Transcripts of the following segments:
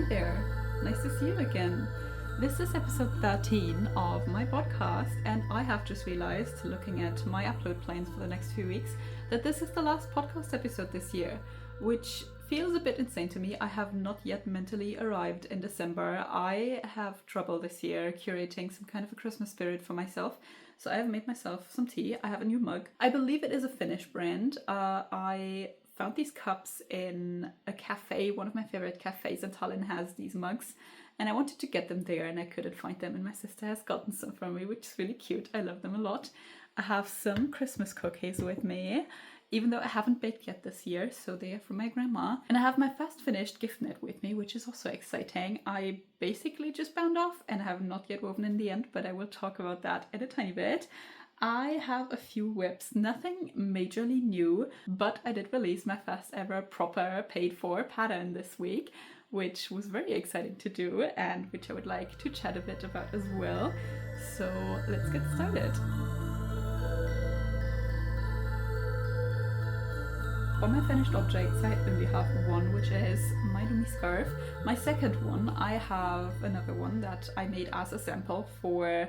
there, nice to see you again. This is episode 13 of my podcast, and I have just realized, looking at my upload plans for the next few weeks, that this is the last podcast episode this year, which feels a bit insane to me. I have not yet mentally arrived in December. I have trouble this year curating some kind of a Christmas spirit for myself, so I have made myself some tea. I have a new mug. I believe it is a Finnish brand. I found these cups in a cafe. One of my favorite cafes in Tallinn has these mugs, and I wanted to get them there and I couldn't find them, and my sister has gotten some for me, which is really cute. I love them a lot. I have some Christmas cookies with me, even though I haven't baked yet this year, so they are from my grandma. And I have my fast finished gift net with me, which is also exciting. I basically just bound off and have not yet woven in the end, but I will talk about that in a tiny bit. I have a few whips, nothing majorly new, but I did release my first ever proper paid for pattern this week, which was very exciting to do and which I would like to chat a bit about as well. So let's get started. For my finished objects, I only have one, which is my lumi scarf. My second one, I have another one that I made as a sample for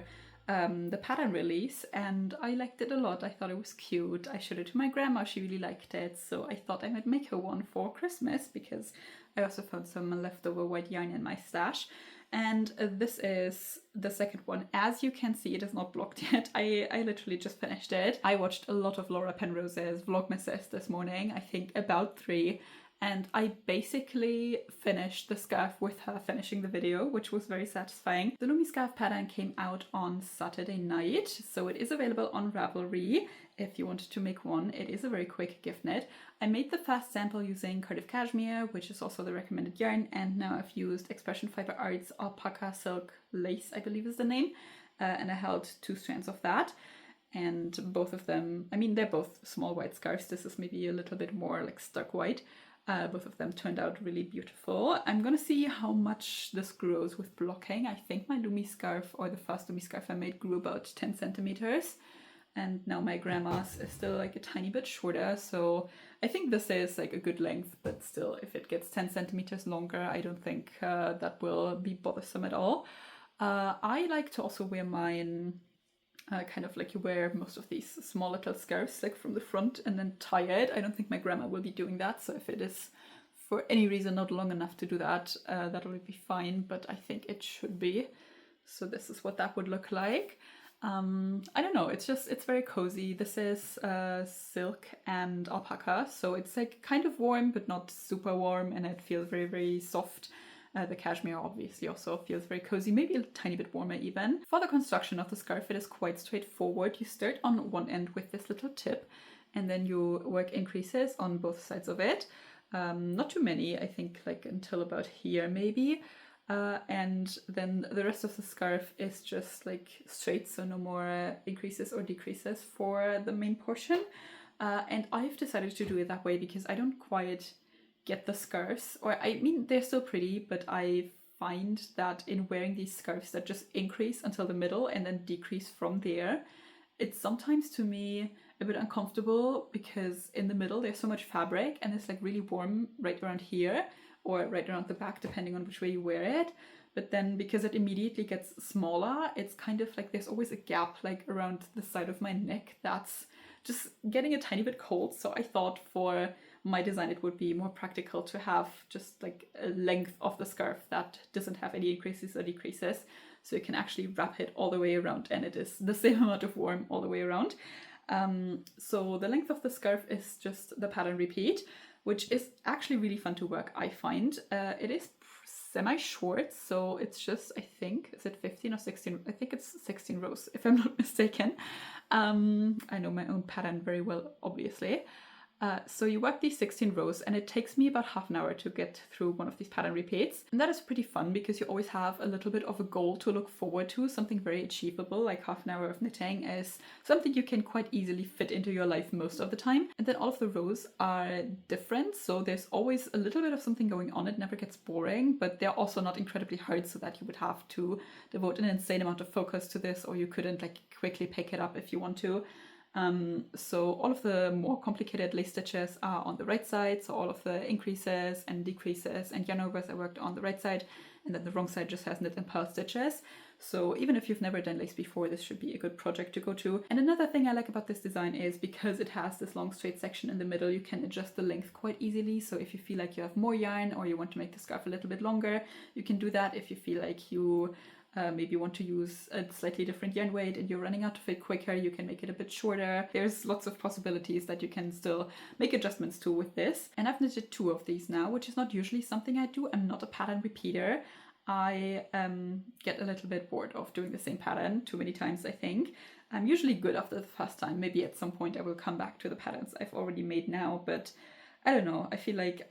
the pattern release, and I liked it a lot. I thought it was cute. I showed it to my grandma, she really liked it, so I thought I might make her one for Christmas because I also found some leftover white yarn in my stash. And this is the second one. As you can see, it is not blocked yet. I literally just finished it. I watched a lot of Laura Penrose's Vlogmases this morning, I think about 3. And I basically finished the scarf with her finishing the video, which was very satisfying. The lumi scarf pattern came out on Saturday night, so it is available on Ravelry if you wanted to make one. It is a very quick gift knit. I made the first sample using 𝗙𝗘𝗏𝗏𝗡𝗏, which is also the recommended yarn, and now I've used Expression Fiber Arts alpaca silk lace, I believe is the name, and I held 2 strands of that. And both of them, I mean, they're both small white scarves. This is maybe a little bit more like stark white. Both of them turned out really beautiful. I'm gonna see how much this grows with blocking. I think my lumi scarf, or the first lumi scarf I made, grew about 10 centimeters. And now my grandma's is still like a tiny bit shorter. So I think this is like a good length, but still, if it gets 10 centimeters longer, I don't think that will be bothersome at all. I like to also wear mine kind of like you wear most of these small little scarves like from the front and then tie it. I don't think my grandma will be doing that, so if it is for any reason not long enough to do that, that will be fine, but I think it should be. So this is what that would look like. I don't know, it's very cozy. This is silk and alpaca, so it's like kind of warm but not super warm, and it feels very, very soft. The cashmere obviously also feels very cozy, maybe a tiny bit warmer even. For the construction of the scarf, it is quite straightforward. You start on one end with this little tip, and then you work increases on both sides of it. Not too many, I think like until about here maybe. And then the rest of the scarf is just like straight, so no more increases or decreases for the main portion. And I've decided to do it that way because I don't quite get the scarves, or I mean they're still pretty, but I find that in wearing these scarves that just increase until the middle and then decrease from there, it's sometimes to me a bit uncomfortable because in the middle there's so much fabric and it's like really warm right around here or right around the back depending on which way you wear it, but then because it immediately gets smaller, it's kind of like there's always a gap like around the side of my neck that's just getting a tiny bit cold. So I thought for my design it would be more practical to have just like a length of the scarf that doesn't have any increases or decreases, so you can actually wrap it all the way around and it is the same amount of warm all the way around. So the length of the scarf is just the pattern repeat, which is actually really fun to work, I find. It is semi-short, so it's just, I think, is it 15 or 16? I think it's 16 rows, if I'm not mistaken. I know my own pattern very well, obviously. So you work these 16 rows and it takes me about half an hour to get through one of these pattern repeats. And that is pretty fun because you always have a little bit of a goal to look forward to, something very achievable, like half an hour of knitting is something you can quite easily fit into your life most of the time. And then all of the rows are different, so there's always a little bit of something going on. It never gets boring, but they're also not incredibly hard so that you would have to devote an insane amount of focus to this, or you couldn't like quickly pick it up if you want to. So all of the more complicated lace stitches are on the right side, so all of the increases and decreases and yarn overs I worked on the right side, and then the wrong side just has knit and purl stitches. So even if you've never done lace before, this should be a good project to go to. And another thing I like about this design is because it has this long straight section in the middle, you can adjust the length quite easily. So if you feel like you have more yarn or you want to make the scarf a little bit longer, you can do that. If you feel like you maybe want to use a slightly different yarn weight and you're running out of it quicker, you can make it a bit shorter. There's lots of possibilities that you can still make adjustments to with this. And I've knitted 2 of these now, which is not usually something I do. I'm not a pattern repeater. I get a little bit bored of doing the same pattern too many times, I think. I'm usually good after the first time. Maybe at some point I will come back to the patterns I've already made now, but I don't know. I feel like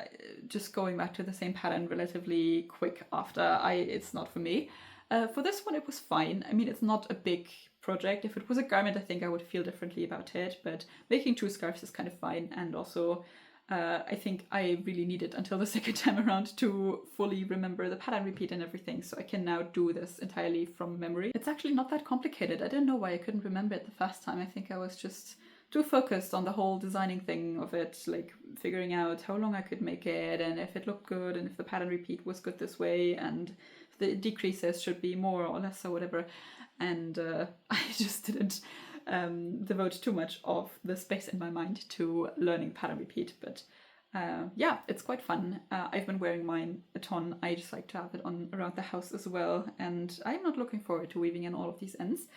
just going back to the same pattern relatively quick after, it's not for me. For this one, it was fine. I mean, it's not a big project. If it was a garment, I think I would feel differently about it, but making 2 scarves is kind of fine. And also, I think I really need it until the second time around to fully remember the pattern repeat and everything, so I can now do this entirely from memory. It's actually not that complicated. I don't know why I couldn't remember it the first time. I think I was just too focused on the whole designing thing of it, like figuring out how long I could make it and if it looked good and if the pattern repeat was good this way and if the decreases should be more or less or whatever. And I just didn't devote too much of the space in my mind to learning pattern repeat, but yeah, it's quite fun. I've been wearing mine a ton. I just like to have it on around the house as well, and I'm not looking forward to weaving in all of these ends,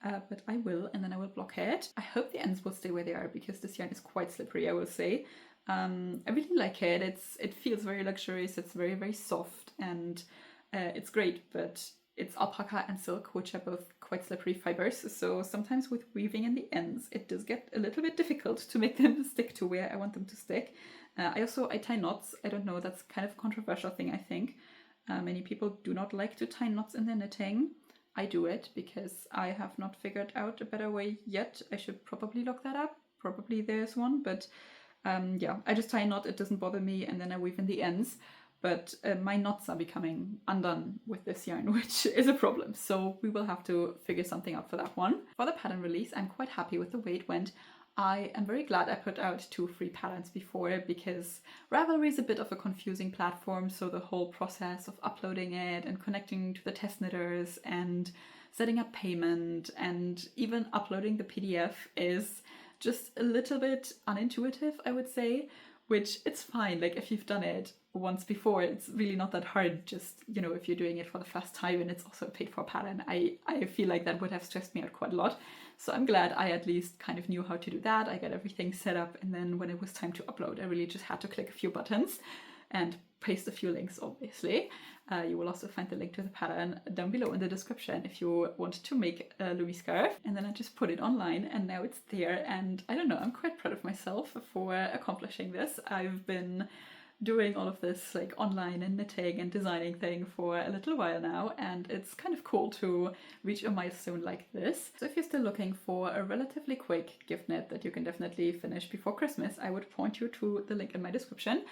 but I will, and then I will block it. I hope the ends will stay where they are because this yarn is quite slippery, I will say. I really like it. It feels very luxurious. It's very, very soft, and it's great, but it's alpaca and silk, which are both quite slippery fibers, so sometimes with weaving in the ends it does get a little bit difficult to make them stick to where I want them to stick. I tie knots. I don't know, that's kind of a controversial thing, I think. Many people do not like to tie knots in their knitting. I do it because I have not figured out a better way yet. I should probably look that up. Probably there's one, but yeah, I just tie a knot, it doesn't bother me, and then I weave in the ends. But my knots are becoming undone with this yarn, which is a problem. So we will have to figure something out for that one. For the pattern release, I'm quite happy with the way it went. I am very glad I put out 2 free patterns before, because Ravelry is a bit of a confusing platform. So the whole process of uploading it and connecting to the test knitters and setting up payment and even uploading the PDF is just a little bit unintuitive, I would say, which it's fine. Like if you've done it once before, it's really not that hard. Just, you know, if you're doing it for the first time and it's also a paid for pattern, I feel like that would have stressed me out quite a lot. So I'm glad I at least kind of knew how to do that. I got everything set up, and then when it was time to upload, I really just had to click a few buttons and paste a few links, obviously. You will also find the link to the pattern down below in the description if you want to make a lumi scarf. And then I just put it online and now it's there, and I don't know, I'm quite proud of myself for accomplishing this. I've been doing all of this like online and knitting and designing thing for a little while now, and it's kind of cool to reach a milestone like this. So if you're still looking for a relatively quick gift knit that you can definitely finish before Christmas, I would point you to the link in my description.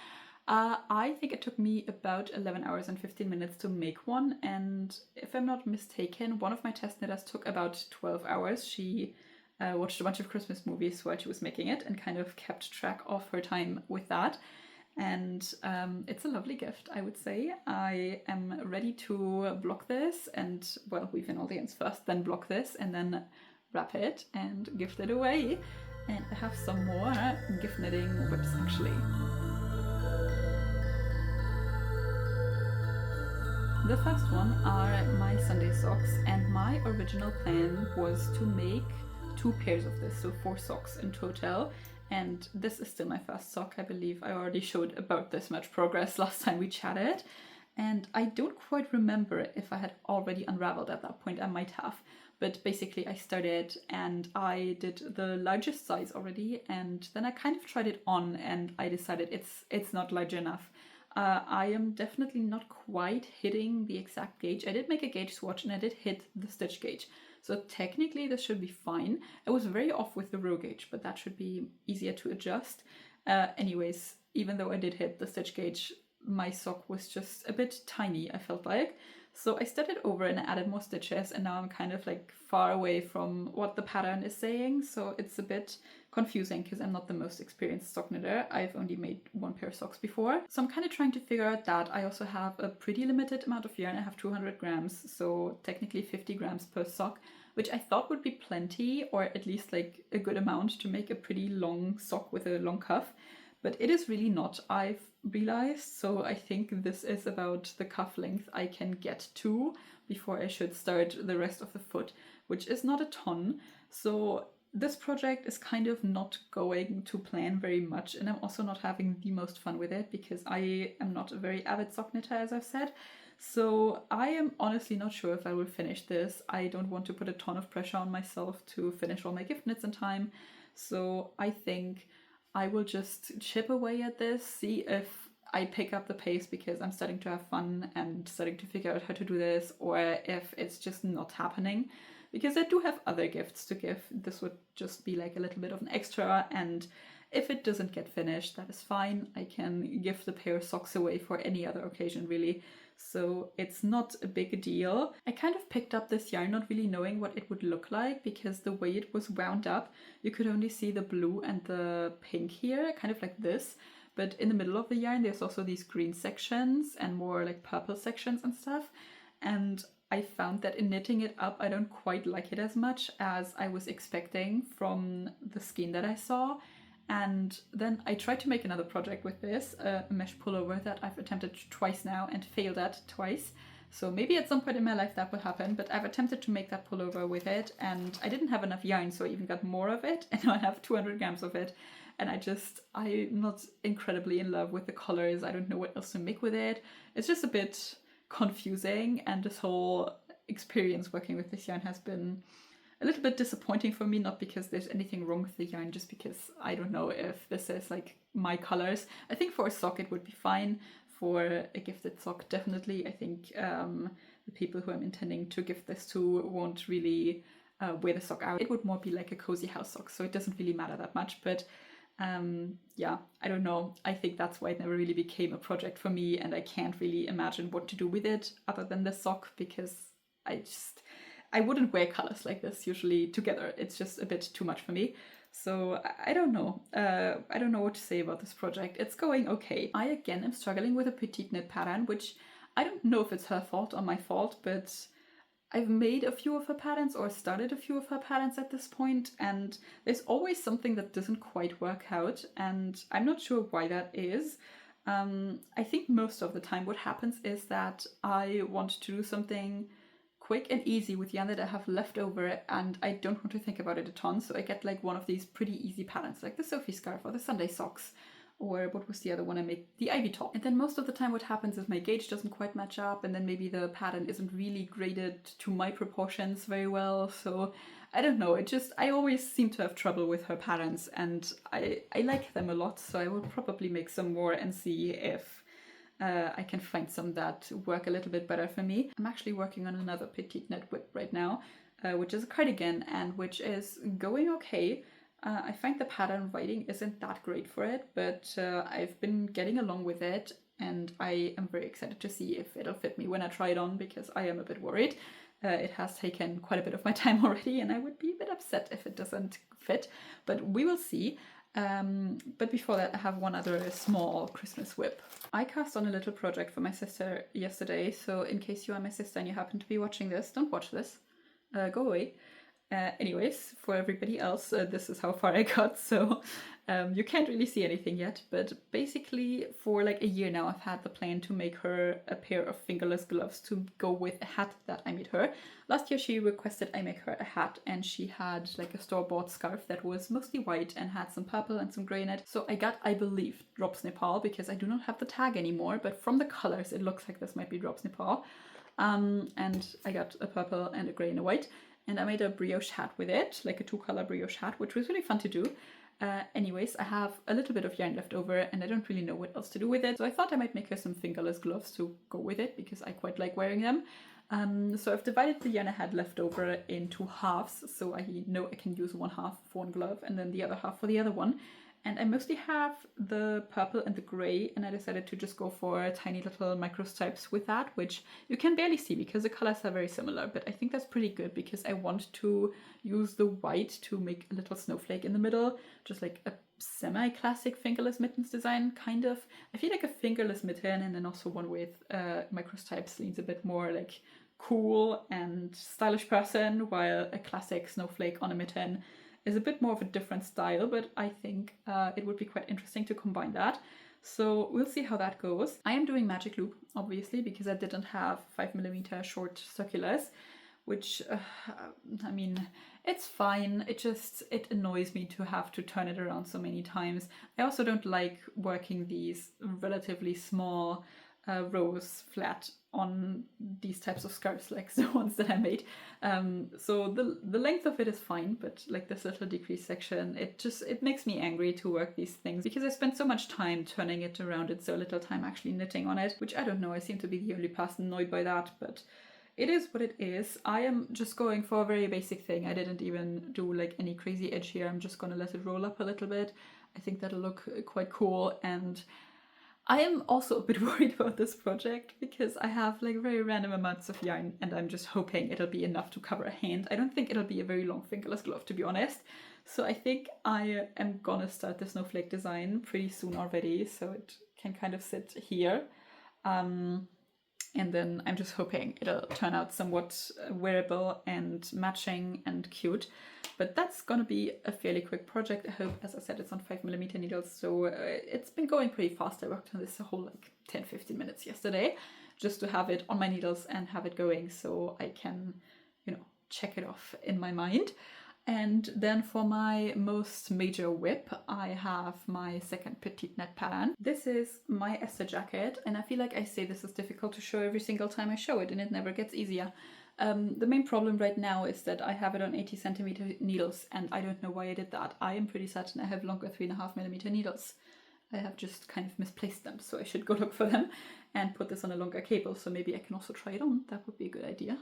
I think it took me about 11 hours and 15 minutes to make one, and if I'm not mistaken, one of my test knitters took about 12 hours. She watched a bunch of Christmas movies while she was making it and kind of kept track of her time with that. And it's a lovely gift, I would say. I am ready to block this and, well, weave in all the ends first, then block this, and then wrap it and gift it away. And I have some more gift knitting whips, actually. The first one are my Sunday socks, and my original plan was to make 2 pairs of this, so 4 socks in total. And this is still my first sock. I believe I already showed about this much progress last time we chatted. And I don't quite remember if I had already unraveled at that point. I might have. But basically I started and I did the largest size already. And then I kind of tried it on and I decided it's not large enough. I am definitely not quite hitting the exact gauge. I did make a gauge swatch and I did hit the stitch gauge. So technically this should be fine. I was very off with the row gauge, but that should be easier to adjust. Anyways, even though I did hit the stitch gauge, my sock was just a bit tiny, I felt like. So I started over and added more stitches, and now I'm kind of like far away from what the pattern is saying, so it's a bit confusing because I'm not the most experienced sock knitter. I've only made one pair of socks before. So I'm kind of trying to figure out that. I also have a pretty limited amount of yarn. I have 200 grams, so technically 50 grams per sock, which I thought would be plenty, or at least like a good amount to make a pretty long sock with a long cuff. But it is really not, I've realized, so I think this is about the cuff length I can get to before I should start the rest of the foot, which is not a ton. So this project is kind of not going to plan very much, and I'm also not having the most fun with it because I am not a very avid sock knitter, as I've said. So I am honestly not sure if I will finish this. I don't want to put a ton of pressure on myself to finish all my gift knits in time. So I think I will just chip away at this, see if I pick up the pace because I'm starting to have fun and starting to figure out how to do this, or if it's just not happening. Because I do have other gifts to give. This would just be like a little bit of an extra, and if it doesn't get finished, that is fine. I can give the pair of socks away for any other occasion, really. So it's not a big deal. I kind of picked up this yarn not really knowing what it would look like, because the way it was wound up, you could only see the blue and the pink here, kind of like this. But in the middle of the yarn, there's also these green sections and more like purple sections and stuff. And I found that in knitting it up, I don't quite like it as much as I was expecting from the skein that I saw. And then I tried to make another project with this, a mesh pullover that I've attempted twice now and failed at twice. So maybe at some point in my life that will happen, but I've attempted to make that pullover with it, and I didn't have enough yarn, so I even got more of it, and now I have 200 grams of it. And I'm not incredibly in love with the colors. I don't know what else to make with it. It's just a bit confusing, and this whole experience working with this yarn has been a little bit disappointing for me, not because there's anything wrong with the yarn, just because I don't know if this is like my colors. I think for a sock it would be fine. For a gifted sock, definitely. I think the people who I'm intending to gift this to won't really wear the sock out. It would more be like a cozy house sock, so it doesn't really matter that much. But yeah, I don't know. I think that's why it never really became a project for me, and I can't really imagine what to do with it other than the sock, because I wouldn't wear colors like this usually together. It's just a bit too much for me. So I don't know. I don't know what to say about this project. It's going okay. I again am struggling with a petite knit pattern, which I don't know if it's her fault or my fault, but I've made a few of her patterns or started a few of her patterns at this point, and there's always something that doesn't quite work out, and I'm not sure why that is. I think most of the time what happens is that I want to do something quick and easy with yarn that I have left over, and I don't want to think about it a ton, so I get like one of these pretty easy patterns like the Sophie scarf or the Sunday socks, or what was the other one I made? The Ivy top. And then most of the time what happens is my gauge doesn't quite match up, and then maybe the pattern isn't really graded to my proportions very well, so I don't know. I always seem to have trouble with her patterns, and I like them a lot, so I will probably make some more and see if I can find some that work a little bit better for me. I'm actually working on another petite knit whip right now, which is a cardigan, and which is going okay. I find the pattern writing isn't that great for it, but I've been getting along with it, and I am very excited to see if it'll fit me when I try it on, because I am a bit worried. It has taken quite a bit of my time already, and I would be a bit upset if it doesn't fit, but we will see. But before that, I have one other small Christmas whip. I cast on a little project for my sister yesterday, so in case you are my sister and you happen to be watching this, don't watch this. Go away. Anyways, for everybody else, this is how far I got, so you can't really see anything yet, but basically for like a year now I've had the plan to make her a pair of fingerless gloves to go with a hat that I made her. Last year she requested I make her a hat, and she had like a store-bought scarf that was mostly white and had some purple and some grey in it. So I got, I believe, 𝗙𝗛𝗡𝗃, because I do not have the tag anymore, but from the colors it looks like this might be 𝗙𝗛𝗃𝗃. And I got a purple and a grey and a white. And I made a brioche hat with it, like a 2-color brioche hat, which was really fun to do. Anyways, I have a little bit of yarn left over, and I don't really know what else to do with it. So I thought I might make her some fingerless gloves to go with it, because I quite like wearing them. So I've divided the yarn I had left over into halves, so I know I can use one half for one glove and then the other half for the other one. And I mostly have the purple and the grey, and I decided to just go for tiny little micro stripes with that, which you can barely see because the colors are very similar, but I think that's pretty good because I want to use the white to make a little snowflake in the middle, just like a semi-classic fingerless mittens design, kind of. I feel like a fingerless mitten and then also one with micro stripes leans a bit more like cool and stylish person, while a classic snowflake on a mitten is a bit more of a different style, but I think it would be quite interesting to combine that. So we'll see how that goes. I am doing magic loop, obviously, because I didn't have 5mm short circulars, which, I mean, it's fine. It annoys me to have to turn it around so many times. I also don't like working these relatively small rows flat on these types of scarves, like the ones that I made. So the length of it is fine, but like this little decrease section, it makes me angry to work these things because I spent so much time turning it around and so little time actually knitting on it, which I don't know, I seem to be the only person annoyed by that, but it is what it is. I am just going for a very basic thing. I didn't even do like any crazy edge here. I'm just gonna let it roll up a little bit. I think that'll look quite cool, and I am also a bit worried about this project because I have like very random amounts of yarn and I'm just hoping it'll be enough to cover a hand. I don't think it'll be a very long fingerless glove, to be honest. So I think I am gonna start the snowflake design pretty soon already, so it can kind of sit here. And then I'm just hoping it'll turn out somewhat wearable and matching and cute. But that's gonna be a fairly quick project. I hope, as I said, it's on 5mm needles, so it's been going pretty fast. I worked on this a whole like 10-15 minutes yesterday just to have it on my needles and have it going so I can, you know, check it off in my mind. And then for my most major whip, I have my second petite net pattern. This is my Esther jacket, and I feel like I say this is difficult to show every single time I show it, and it never gets easier. The main problem right now is that I have it on 80cm needles, and I don't know why I did that. I am pretty certain I have longer 3.5mm needles. I have just kind of misplaced them, so I should go look for them and put this on a longer cable, so maybe I can also try it on. That would be a good idea.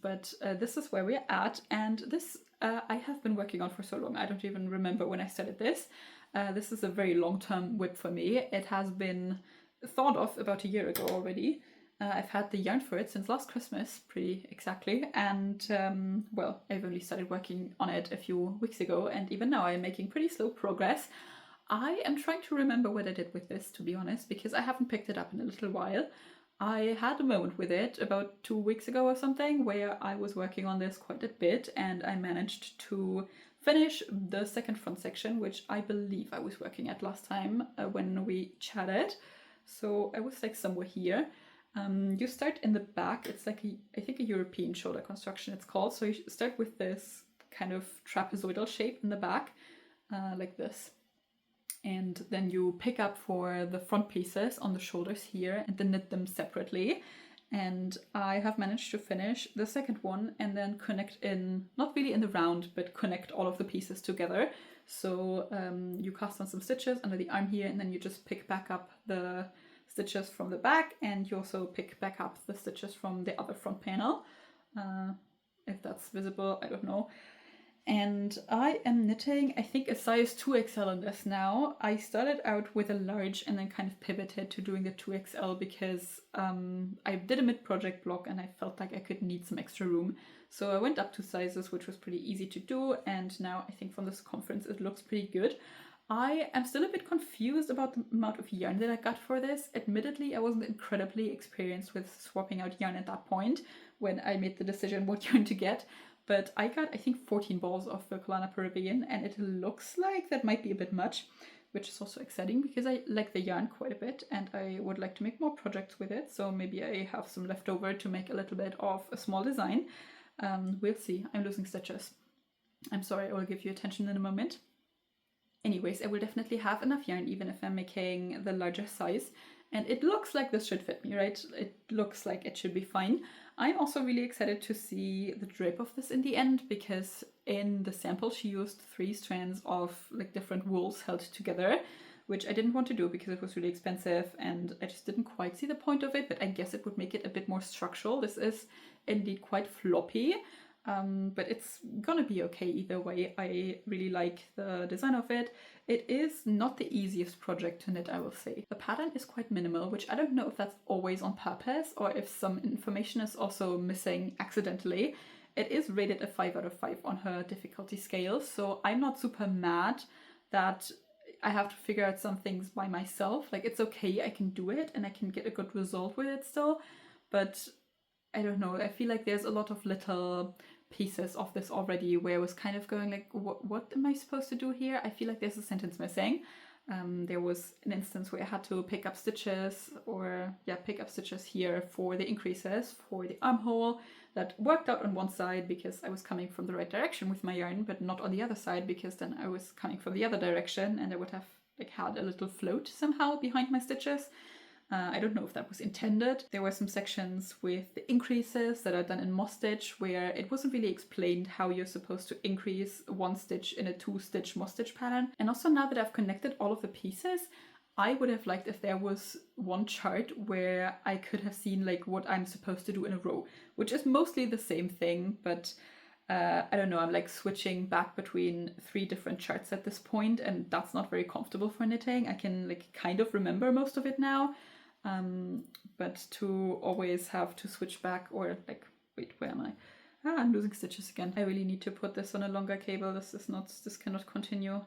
But this is where we're at, and this I have been working on for so long. I don't even remember when I started this. This is a very long-term whip for me. It has been thought of about a year ago already. I've had the yarn for it since last Christmas, pretty exactly, and well, I've only started working on it a few weeks ago, and even now I'm making pretty slow progress. I am trying to remember what I did with this, to be honest, because I haven't picked it up in a little while. I had a moment with it about 2 weeks ago or something where I was working on this quite a bit, and I managed to finish the second front section, which I believe I was working at last time when we chatted. So I was like somewhere here. You start in the back. It's like I think a European shoulder construction it's called. So you start with this kind of trapezoidal shape in the back, like this. And then you pick up for the front pieces on the shoulders here and then knit them separately. And I have managed to finish the second one and then connect in, not really in the round, but connect all of the pieces together. So you cast on some stitches under the arm here, and then you just pick back up the stitches from the back, and you also pick back up the stitches from the other front panel. If that's visible, I don't know. And I am knitting, I think, a size 2XL in this now. I started out with a large and then kind of pivoted to doing the 2XL because I did a mid-project block and I felt like I could need some extra room. So I went up 2 sizes, which was pretty easy to do, and now I think from this conference it looks pretty good. I am still a bit confused about the amount of yarn that I got for this. Admittedly, I wasn't incredibly experienced with swapping out yarn at that point when I made the decision what yarn to get. But I got, I think, 14 balls of filcolana peruvian, and it looks like that might be a bit much, which is also exciting because I like the yarn quite a bit and I would like to make more projects with it. So maybe I have some left over to make a little bit of a small design. We'll see. I'm losing stitches. I'm sorry, I will give you attention in a moment. Anyways, I will definitely have enough yarn even if I'm making the larger size. And it looks like this should fit me, right? It looks like it should be fine. I'm also really excited to see the drape of this in the end, because in the sample she used 3 strands of like different wools held together, which I didn't want to do because it was really expensive and I just didn't quite see the point of it, but I guess it would make it a bit more structural. This is indeed quite floppy. but it's gonna be okay either way. I really like the design of it. It is not the easiest project to knit, I will say. The pattern is quite minimal, which I don't know if that's always on purpose or if some information is also missing accidentally. It is rated a 5 out of 5 on her difficulty scale, so I'm not super mad that I have to figure out some things by myself. Like, it's okay, I can do it and I can get a good result with it still, but I don't know, I feel like there's a lot of little pieces of this already where I was kind of going like, what am I supposed to do here? I feel like there's a sentence missing. There was an instance where I had to pick up stitches here for the increases for the armhole. That worked out on one side because I was coming from the right direction with my yarn, but not on the other side because then I was coming from the other direction and I would have like had a little float somehow behind my stitches. I don't know if that was intended. There were some sections with the increases that are done in moss stitch where it wasn't really explained how you're supposed to increase one stitch in a 2-stitch moss stitch pattern. And also, now that I've connected all of the pieces, I would have liked if there was one chart where I could have seen like what I'm supposed to do in a row, which is mostly the same thing, but I don't know, I'm like switching back between 3 different charts at this point, and that's not very comfortable for knitting. I can like kind of remember most of it now. But to always have to switch back or like, wait, where am I? I'm losing stitches again. I really need to put this on a longer cable. This cannot continue.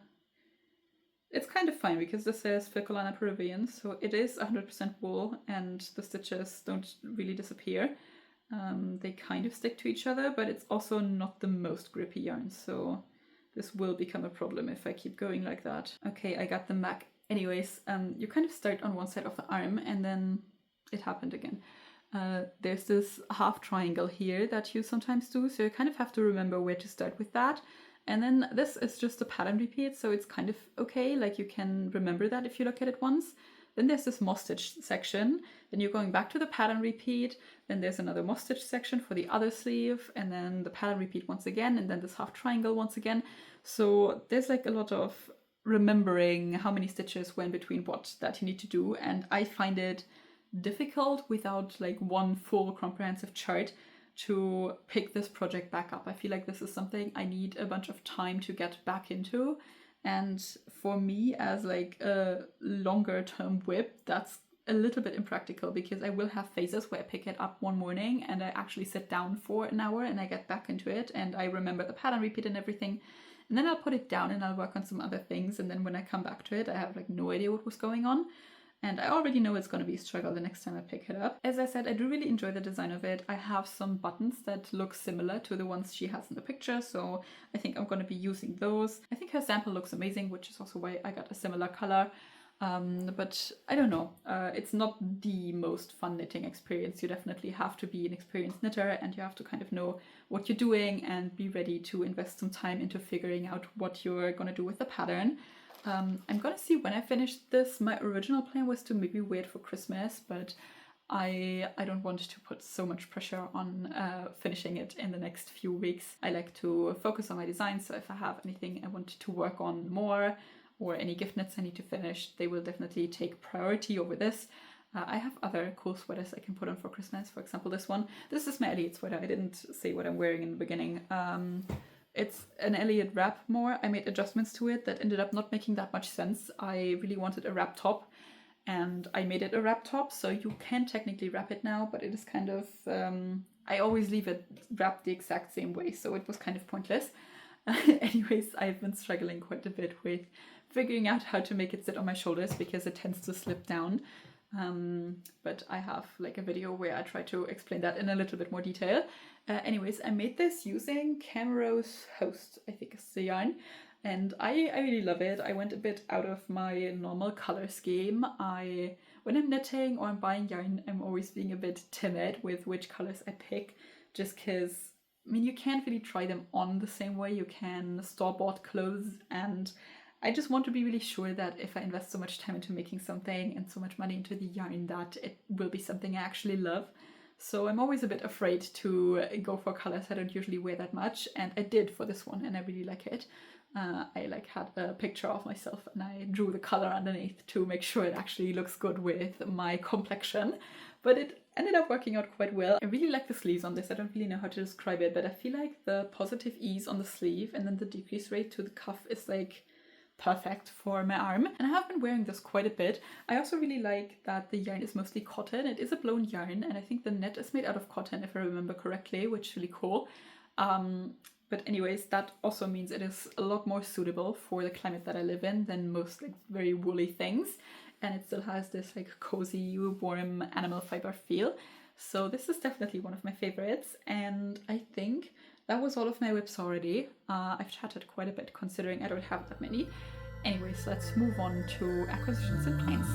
It's kind of fine because this says filcolana peruvian, so it is 100% wool and the stitches don't really disappear. They kind of stick to each other, but it's also not the most grippy yarn, so this will become a problem if I keep going like that. Okay, I got them back. Anyways, you kind of start on one side of the arm and then it happened again. There's this half triangle here that you sometimes do, so you kind of have to remember where to start with that. And then this is just a pattern repeat, so it's kind of okay, like you can remember that if you look at it once. Then there's this moss stitch section, then you're going back to the pattern repeat, then there's another moss stitch section for the other sleeve, and then the pattern repeat once again, and then this half triangle once again. So there's like a lot of remembering how many stitches went between what that you need to do, and I find it difficult without like one full comprehensive chart to pick this project back up. I feel like this is something I need a bunch of time to get back into, and for me as like a longer term whip, that's a little bit impractical because I will have phases where I pick it up one morning and I actually sit down for an hour and I get back into it and I remember the pattern repeat and everything. And then I'll put it down and I'll work on some other things, and then when I come back to it I have like no idea what was going on, and I already know it's going to be a struggle the next time I pick it up. As I said, I do really enjoy the design of it. I have some buttons that look similar to the ones she has in the picture, so I think I'm going to be using those. I think her sample looks amazing, which is also why I got a similar color. But I don't know, it's not the most fun knitting experience. You definitely have to be an experienced knitter and you have to kind of know what you're doing and be ready to invest some time into figuring out what you're gonna do with the pattern. I'm gonna see when I finish this. My original plan was to maybe wait for Christmas, but I don't want to put so much pressure on finishing it in the next few weeks. I like to focus on my design, so if I have anything I want to work on more, or any gift knits I need to finish, they will definitely take priority over this. I have other cool sweaters I can put on for Christmas. For example, this one. This is my Elliot sweater. I didn't say what I'm wearing in the beginning. It's an Elliot wrap more. I made adjustments to it that ended up not making that much sense. I really wanted a wrap top and I made it a wrap top, so you can technically wrap it now, but it is kind of, I always leave it wrapped the exact same way, so it was kind of pointless. Anyways, I've been struggling quite a bit with figuring out how to make it sit on my shoulders because it tends to slip down. But I have like a video where I try to explain that in a little bit more detail. Anyways, I made this using Camrose Host, I think is the yarn, and I really love it. I went a bit out of my normal color scheme. When I'm knitting or I'm buying yarn, I'm always being a bit timid with which colors I pick, just because I mean, you can't really try them on the same way you can store-bought clothes, and I just want to be really sure that if I invest so much time into making something and so much money into the yarn, that it will be something I actually love. So I'm always a bit afraid to go for colors I don't usually wear that much, and I did for this one and I really like it. I like had a picture of myself and I drew the color underneath to make sure it actually looks good with my complexion. But ended up working out quite well. I really like the sleeves on this. I don't really know how to describe it, but I feel like the positive ease on the sleeve and then the decrease rate to the cuff is like perfect for my arm. And I have been wearing this quite a bit. I also really like that the yarn is mostly cotton. It is a blown yarn, and I think the net is made out of cotton if I remember correctly, which is really cool. But anyways, that also means it is a lot more suitable for the climate that I live in than most like very woolly things. And it still has this like cozy, warm animal fiber feel. So this is definitely one of my favorites. And I think that was all of my whips already. I've chatted quite a bit considering I don't have that many. Anyways, let's move on to acquisitions and plans.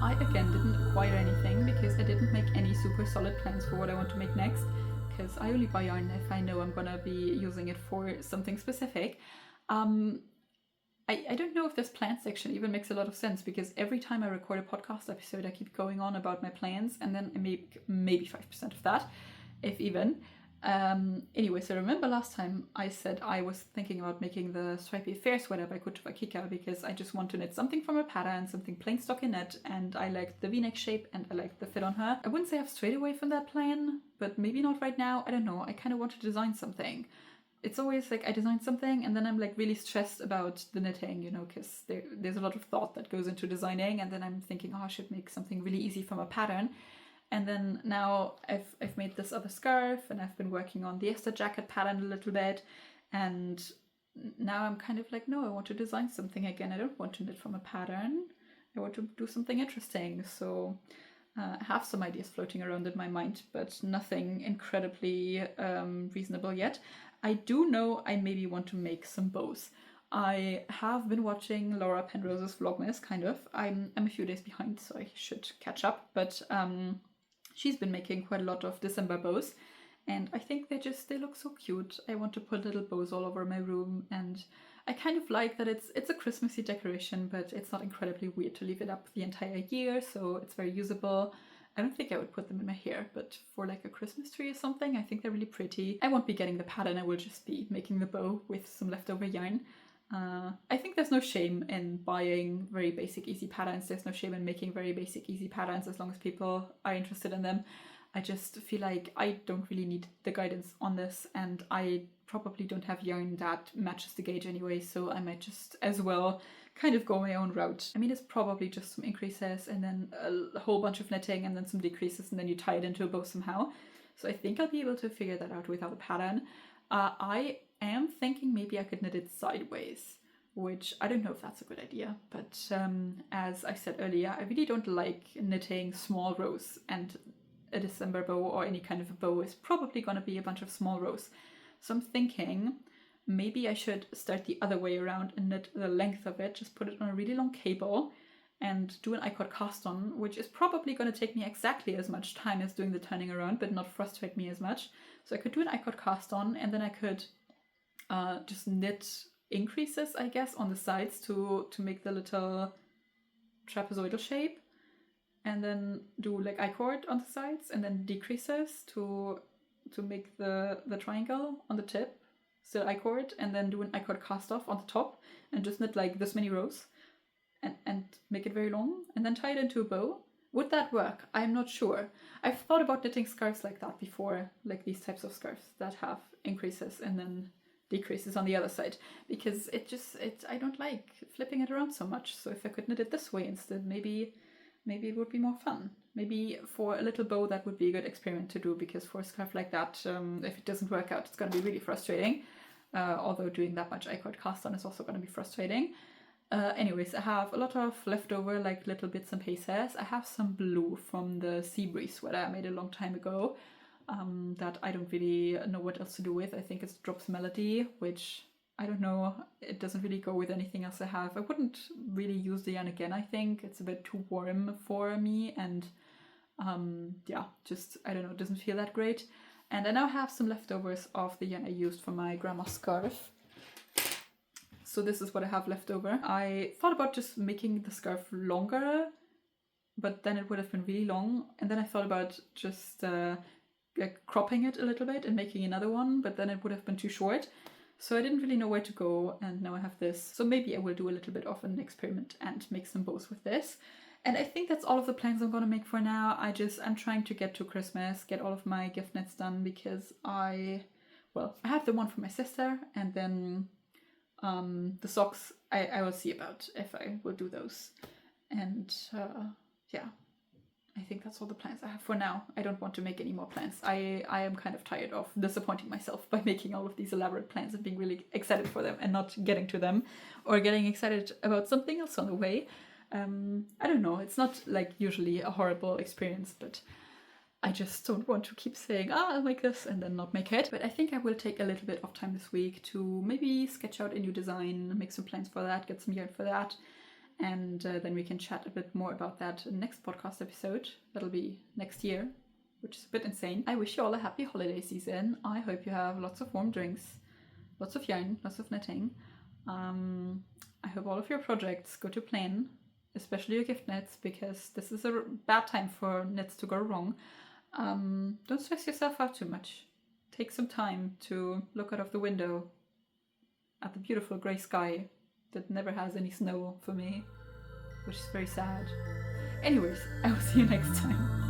I again didn't acquire anything because I didn't make any super solid plans for what I want to make next, because I only buy yarn if I know I'm gonna be using it for something specific. I don't know if this plan section even makes a lot of sense, because every time I record a podcast episode I keep going on about my plans and then I make maybe 5% of that, if even. Anyway, so remember last time I said I was thinking about making the stripy fair sweater by 𝗙𝗚𝗡𝗗𝗏 because I just want to knit something from a pattern, something plain stockinette, and I liked the v-neck shape and I liked the fit on her. I wouldn't say I've strayed away from that plan, but maybe not right now, I don't know. I kind of want to design something. It's always like I design something and then I'm like really stressed about the knitting, you know, because there's a lot of thought that goes into designing, and then I'm thinking, oh, I should make something really easy from a pattern. And then now I've made this other scarf and I've been working on the Esther jacket pattern a little bit, and now I'm kind of like, no, I want to design something again. I don't want to knit from a pattern. I want to do something interesting. So I have some ideas floating around in my mind, but nothing incredibly reasonable yet. I do know I maybe want to make some bows. I have been watching Laura Penrose's Vlogmas, kind of. I'm a few days behind, so I should catch up, but she's been making quite a lot of December bows, and I think they look so cute. I want to put little bows all over my room, and I kind of like that it's a Christmassy decoration, but it's not incredibly weird to leave it up the entire year, so it's very usable. I don't think I would put them in my hair, but for like a Christmas tree or something, I think they're really pretty. I won't be getting the pattern, I will just be making the bow with some leftover yarn. I think there's no shame in buying very basic, easy patterns. There's no shame in making very basic, easy patterns as long as people are interested in them. I just feel like I don't really need the guidance on this, and I probably don't have yarn that matches the gauge anyway, so I might just as well kind of go my own route. I mean, it's probably just some increases and then a whole bunch of knitting and then some decreases and then you tie it into a bow somehow. So I think I'll be able to figure that out without a pattern. I am thinking maybe I could knit it sideways, which I don't know if that's a good idea, but as I said earlier, I really don't like knitting small rows, and a December bow or any kind of a bow is probably going to be a bunch of small rows. So I'm thinking maybe I should start the other way around and knit the length of it, just put it on a really long cable and do an 𝗙𝗏𝗡𝗗𝗏 cast on, which is probably going to take me exactly as much time as doing the turning around, but not frustrate me as much. So I could do an 𝗙𝗏𝗡𝗗𝗏 cast on, and then I could just knit increases, I guess, on the sides to make the little trapezoidal shape, and then do like I-cord on the sides, and then decreases to make the triangle on the tip, still I-cord, and then do an I-cord cast off on the top, and just knit like this many rows, and make it very long, and then tie it into a bow. Would that work? I'm not sure. I've thought about knitting scarves like that before, like these types of scarves that have increases and then decreases on the other side, because I don't like flipping it around so much. So if I could knit it this way instead, maybe it would be more fun. Maybe for a little bow that would be a good experiment to do, because for a scarf like that, if it doesn't work out, it's going to be really frustrating. Although doing that much I-cord cast on is also going to be frustrating. Anyways, I have a lot of leftover like little bits and pieces. I have some blue from the sea breeze sweater I made a long time ago, that I don't really know what else to do with. I think it's Drops Melody, which I don't know, it doesn't really go with anything else I have. I wouldn't really use the yarn again, I think. It's a bit too warm for me, and yeah, just, I don't know, it doesn't feel that great. And I now have some leftovers of the yarn I used for my grandma's scarf. So this is what I have left over. I thought about just making the scarf longer, but then it would have been really long. And then I thought about just like cropping it a little bit and making another one, but then it would have been too short. So I didn't really know where to go, and now I have this. So maybe I will do a little bit of an experiment and make some bows with this. And I think that's all of the plans I'm gonna make for now. I'm trying to get to Christmas, get all of my gift nets done, because I have the one for my sister, and then the socks I will see about if I will do those. And yeah, I think that's all the plans I have for now. I don't want to make any more plans. I am kind of tired of disappointing myself by making all of these elaborate plans and being really excited for them and not getting to them, or getting excited about something else on the way. I don't know, it's not like usually a horrible experience, but I just don't want to keep saying, I'll make this and then not make it. But I think I will take a little bit of time this week to maybe sketch out a new design, make some plans for that, get some yarn for that, and then we can chat a bit more about that in the next podcast episode. That'll be next year, which is a bit insane. I wish you all a happy holiday season. I hope you have lots of warm drinks, lots of yarn, lots of knitting. I hope all of your projects go to plan, especially your gift nets, because this is a bad time for knits to go wrong. Don't stress yourself out too much. Take some time to look out of the window at the beautiful grey sky that never has any snow for me, which is very sad. Anyways, I will see you next time.